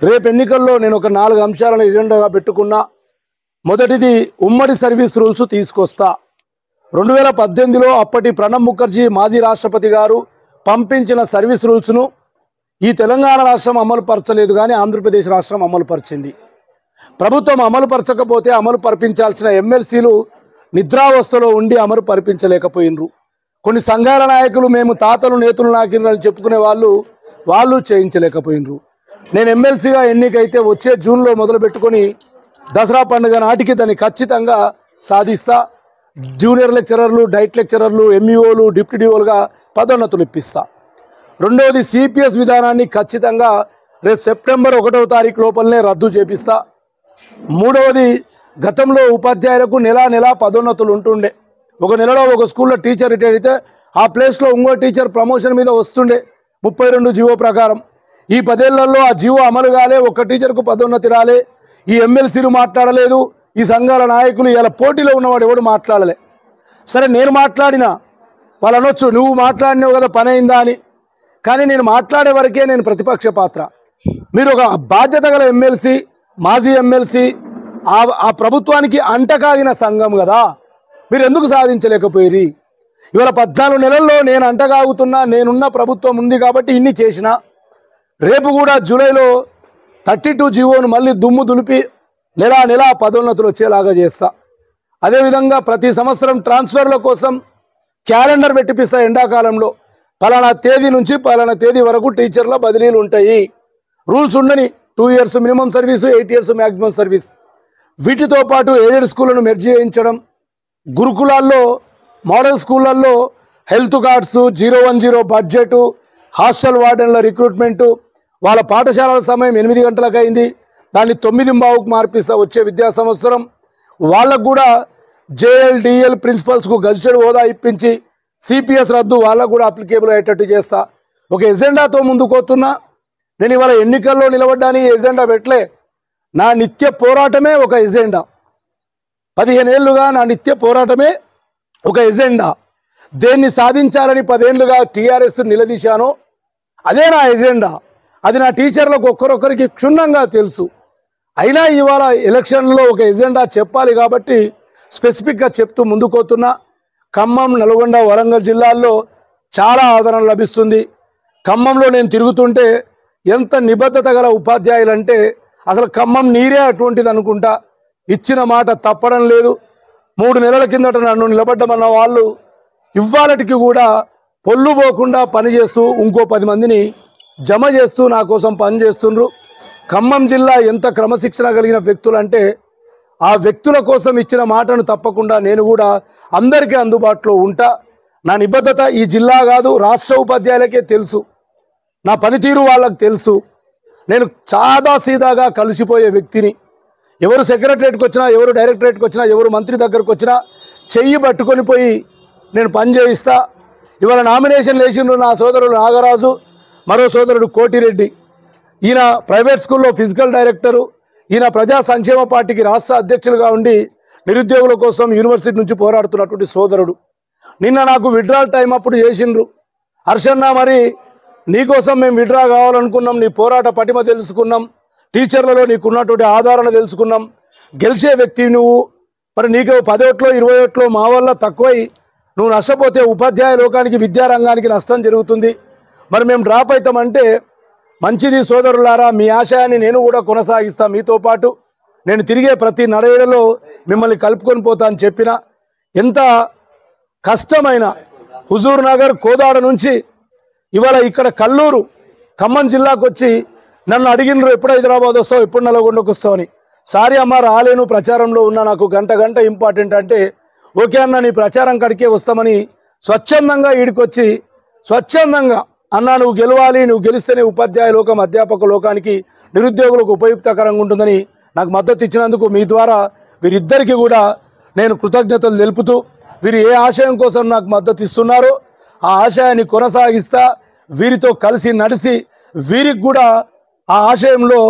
రేపు ఎన్నికల్లో నేను ఒక 4 అంశాలను ఎజెండాగా పెట్టుకున్నా. మొదటిది ఉమ్మడి సర్వీస్ రూల్స్ తీసుకొస్తా. 2018లో అప్పటి ప్రణబ్ ముఖర్జీ మాజీ రాష్ట్రపతి గారు పంపించిన సర్వీస్ రూల్స్ను ఈ తెలంగాణ రాష్ట్రం అమలు పరచలేదు, కానీ ఆంధ్రప్రదేశ్ రాష్ట్రం అమలు పరిచింది. ప్రభుత్వం అమలు పరచకపోతే అమలు పరిపించాల్సిన ఎమ్మెల్సీలు నిద్రావస్థలో ఉండి అమలు పరిపించలేకపోయినరు. కొన్ని సంఘాల నాయకులు మేము తాతలు నేతలు నాకినని చెప్పుకునే వాళ్ళు చేయించలేకపోయినరు. నేను ఎమ్మెల్సీగా ఎన్నికైతే వచ్చే జూన్లో మొదలు పెట్టుకొని దసరా పండుగ నాటికి దాన్ని ఖచ్చితంగా సాధిస్తా. జూనియర్ లెక్చరర్లు, డైట్ లెక్చరర్లు, ఎంఈఓలు, డిప్యూటీ డిఓలుగా పదోన్నతులు ఇప్పిస్తా. రెండవది సిపిఎస్ విధానాన్ని ఖచ్చితంగా రేపు సెప్టెంబర్ 1వ తారీఖు లోపలనే రద్దు చేపిస్తా. మూడవది గతంలో ఉపాధ్యాయులకు నెల పదోన్నతులు ఉంటుండే. ఒక నెలలో ఒక స్కూల్లో టీచర్ రిటైర్ అయితే ఆ ప్లేస్లో ఇంకో టీచర్ ప్రమోషన్ మీద వస్తుండే 32 జీవో ప్రకారం. ఈ 10 ఏళ్లలో ఆ జీవో అమలు కాలే, ఒక్క టీచర్కు పదోన్నతి రాలే. ఈ ఎమ్మెల్సీలు మాట్లాడలేదు, ఈ సంఘాల నాయకులు ఇలా పోటీలో ఉన్నవాడు ఎవడు మాట్లాడలే. సరే నేను మాట్లాడినా వాళ్ళు అనొచ్చు నువ్వు మాట్లాడినావు కదా పని అయిందా అని, కానీ నేను మాట్లాడే వరకే నేను ప్రతిపక్ష పాత్ర. మీరు ఒక బాధ్యత గల ఎమ్మెల్సీ, మాజీ ఎమ్మెల్సీ, ఆ ప్రభుత్వానికి అంటకాగిన సంఘం కదా, మీరు ఎందుకు సాధించలేకపోయి? ఇవాళ 14 నెలల్లో నేను అంటకాగుతున్నా, నేనున్న ప్రభుత్వం ఉంది కాబట్టి ఇన్ని చేసిన. రేపు కూడా జూలైలో 32 జీవోను మళ్ళీ దుమ్ము దులిపి నెల పదోన్నతులు వచ్చేలాగా చేస్తా. అదేవిధంగా ప్రతి సంవత్సరం ట్రాన్స్ఫర్ల కోసం క్యాలెండర్ పెట్టిపిస్తా. ఎండాకాలంలో పలానా తేదీ నుంచి పలానా తేదీ వరకు టీచర్ల బదిలీలు ఉంటాయి. రూల్స్ ఉండని 2 years minimum service, 8 years maximum service. వీటితో పాటు ఎయిడెడ్ స్కూళ్లను మెర్జ్ చేయించడం, గురుకులాల్లో మోడల్ స్కూళ్ళల్లో హెల్త్ కార్డ్స్, 010 బడ్జెట్, హాస్టల్ వార్డెన్ల రిక్రూట్మెంటు, వాళ్ళ పాఠశాలల సమయం 8 గంటలకు అయింది, దాన్ని 9:15కు మార్పిస్తా వచ్చే విద్యా సంవత్సరం. వాళ్ళకు కూడా జేఎల్ ప్రిన్సిపల్స్కు గజిటెడ్ హోదా ఇప్పించి సిపిఎస్ రద్దు వాళ్ళకు కూడా అప్లికేబుల్ అయ్యేటట్టు చేస్తా. ఒక ఎజెండాతో ముందుకోతున్నా. నేను ఇవాళ ఎన్నికల్లో నిలబడ్డానికి ఎజెండా పెట్టలే. నా నిత్య పోరాటమే ఒక ఎజెండా. 15 ఏళ్ళుగా నా నిత్య పోరాటమే ఒక ఎజెండా. దేన్ని సాధించాలని 10 ఏళ్ళుగా టీఆర్ఎస్ నిలదీశానో అదే నా ఎజెండా. అది నా టీచర్లకు ఒక్కరొక్కరికి క్షుణ్ణంగా తెలుసు. అయినా ఇవాళ ఎలక్షన్లో ఒక ఎజెండా చెప్పాలి కాబట్టి స్పెసిఫిక్గా చెప్తూ ముందుకోతున్నా. ఖమ్మం, నల్గొండ, వరంగల్ జిల్లాల్లో చాలా ఆదరణ లభిస్తుంది. ఖమ్మంలో నేను తిరుగుతుంటే ఎంత నిబద్ధత గల ఉపాధ్యాయులంటే అసలు ఖమ్మం నీరే అటువంటిది అనుకుంటా. ఇచ్చిన మాట తప్పడం లేదు. 3 నెలల కిందట నన్ను నిలబడ్డమన్న వాళ్ళు ఇవాళటికి కూడా పొల్లు పోకుండా పనిచేస్తూ ఇంకో 10 మందిని జమ చేస్తూ నా కోసం పనిచేస్తుండ్రు. ఖమ్మం జిల్లా ఎంత క్రమశిక్షణ కలిగిన వ్యక్తులు అంటే ఆ వ్యక్తుల కోసం ఇచ్చిన మాటను తప్పకుండా నేను కూడా అందరికీ అందుబాటులో ఉంటా. నా నిబద్ధత ఈ జిల్లా కాదు రాష్ట్ర ఉపాధ్యాయులకే తెలుసు. నా పనితీరు వాళ్ళకి తెలుసు. నేను సాదా సీదాగా కలిసిపోయే వ్యక్తిని. ఎవరు సెక్రటరేట్కి వచ్చినా, ఎవరు డైరెక్టరేట్కి వచ్చినా, ఎవరు మంత్రి దగ్గరకు వచ్చినా చెయ్యి పట్టుకొని పోయి నేను పని చేయిస్తా. ఇవాళ నామినేషన్ వేసిండ్రు నా సోదరుడు నాగరాజు, మరో సోదరుడు కోటిరెడ్డి. ఈయన ప్రైవేట్ స్కూల్లో ఫిజికల్ డైరెక్టరు, ఈయన ప్రజా సంక్షేమ పార్టీకి రాష్ట్ర అధ్యక్షులుగా ఉండి నిరుద్యోగుల కోసం యూనివర్సిటీ నుంచి పోరాడుతున్నటువంటి సోదరుడు. నిన్న నాకు విడ్రాల్ టైం అప్పుడు చేసిండ్రు. హర్షన్న, మరి నీకోసం మేము విడ్రా కావాలనుకున్నాం, నీ పోరాట పటిమ తెలుసుకున్నాం, టీచర్లలో నీకున్నటువంటి ఆదరణ తెలుసుకున్నాం, గెలిచే వ్యక్తి నువ్వు, మరి నీకు 10 ఓట్లో 20 ఓట్లో మా వల్ల తక్కువై నువ్వు నష్టపోతే ఉపాధ్యాయ లోకానికి విద్యారంగానికి నష్టం జరుగుతుంది, మరి మేము డ్రాప్ అవుతామంటే మంచిది సోదరులారా, మీ ఆశయాన్ని నేను కూడా కొనసాగిస్తా. మీతో పాటు నేను తిరిగే ప్రతి నడవడిలో మిమ్మల్ని కలుపుకొని పోతా అని చెప్పిన. ఎంత కష్టమైన హుజూర్ నగర్, కోదాడ నుంచి ఇవాళ ఇక్కడ కల్లూరు, ఖమ్మం జిల్లాకు వచ్చి నన్ను అడిగినరు ఎప్పుడు హైదరాబాద్ వస్తావు, ఎప్పుడు నల్గొండకు వస్తావు అని. సారీ అమ్మ రాలేను, ప్రచారంలో ఉన్నా, నాకు గంట ఇంపార్టెంట్ అంటే ఓకే అన్న నీ ప్రచారం కడికే వస్తామని స్వచ్ఛందంగా ఈడికొచ్చి స్వచ్ఛందంగా అన్నా నువ్వు గెలవాలి, నువ్వు గెలిస్తేనే ఉపాధ్యాయ లోకం అధ్యాపక లోకానికి నిరుద్యోగులకు ఉపయుక్తకరంగా ఉంటుందని నాకు మద్దతు ఇచ్చినందుకు మీ ద్వారా వీరిద్దరికీ కూడా నేను కృతజ్ఞతలు తెలుపుతూ, వీరు ఏ ఆశయం కోసం నాకు మద్దతు ఇస్తున్నారో ఆ ఆశయాన్ని కొనసాగిస్తా, వీరితో కలిసి నడిచి వీరికి కూడా ఆ ఆశయంలో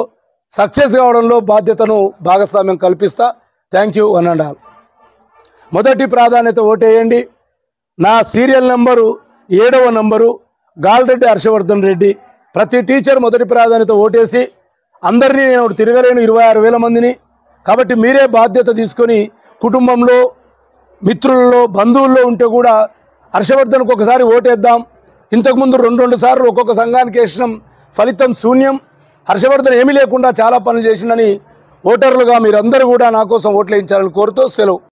సక్సెస్ కావడంలో బాధ్యతను భాగస్వామ్యం కల్పిస్తా. Thank you one and all. మొదటి ప్రాధాన్యత ఓటేయండి. నా సీరియల్ నెంబరు 7వ నంబరు గాల్రెడ్డి హర్షవర్ధన్ రెడ్డి. ప్రతి టీచర్ మొదటి ప్రాధాన్యత ఓటేసి అందరినీ నేను తిరగలేను 26,000 మందిని. కాబట్టి మీరే బాధ్యత తీసుకొని కుటుంబంలో, మిత్రులలో, బంధువుల్లో ఉంటే కూడా హర్షవర్ధన్కు ఒకసారి ఓటేద్దాం. ఇంతకుముందు 2 సార్లు ఒక్కొక్క సంఘానికి వేసినాం, ఫలితం శూన్యం. హర్షవర్ధన్ ఏమీ లేకుండా చాలా పనులు చేసిండని ఓటర్లుగా మీరందరూ కూడా నా కోసం ఓట్లు వేయించాలని కోరుతూ సెలవు.